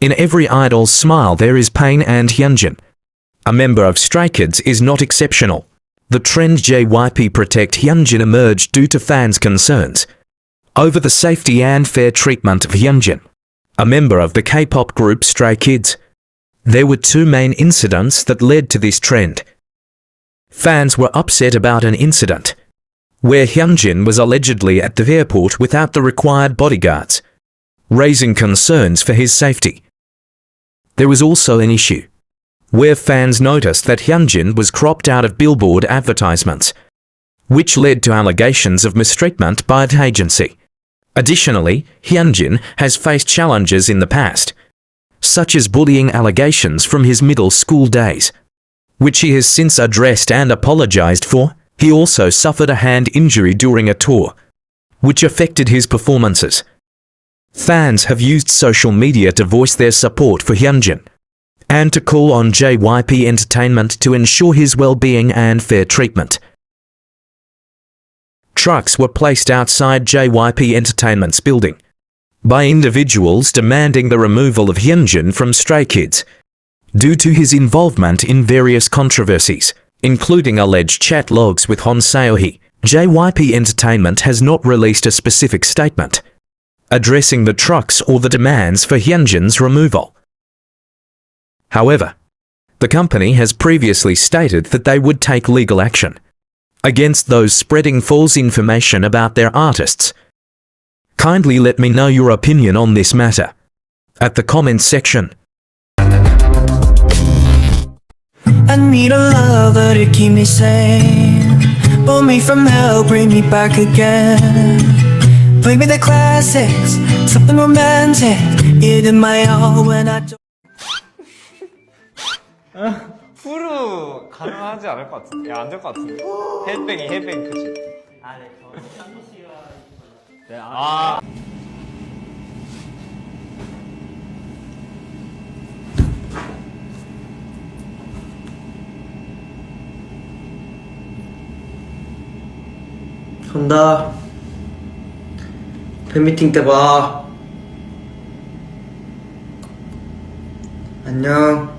In every idol's smile there is pain, and Hyunjin, a member of Stray Kids, is not exceptional. The trend JYP Protect Hyunjin emerged due to fans' concerns over the safety and fair treatment of Hyunjin, a member of the K-pop group Stray Kids. There were two main incidents that led to this trend. Fans were upset about an incident where Hyunjin was allegedly at the airport without the required bodyguards, raising concerns for his safety. There was also an issue where fans noticed that Hyunjin was cropped out of billboard advertisements, which led to allegations of mistreatment by the agency. Additionally, Hyunjin has faced challenges in the past, such as bullying allegations from his middle school days, which he has since addressed and apologized for. He also suffered a hand injury during a tour, which affected his performances. Fans have used social media to voice their support for Hyunjin and to call on JYP Entertainment to ensure his well-being and fair treatment. Trucks were placed outside JYP Entertainment's building by individuals demanding the removal of Hyunjin from Stray Kids due to his involvement in various controversies, including alleged chat logs with Hon Seohee. JYP Entertainment has not released a specific statement addressing the trucks or the demands for Hyunjin's removal. However, the company has previously stated that they would take legal action against those spreading false information about their artists. Kindly let me know your opinion on this matter at the comments section. I need a lover to keep me sane, pull me from hell, bring me back again. Play me the classics, something romantic. You did my all when I 후루 가능하지 않을 것 같은데. 야, 안 될 것 같은데. 헤드뱅이 그치? 아, 네. 쌍구 씨가 네, 아. 간다. 팬미팅 때 봐. 안녕.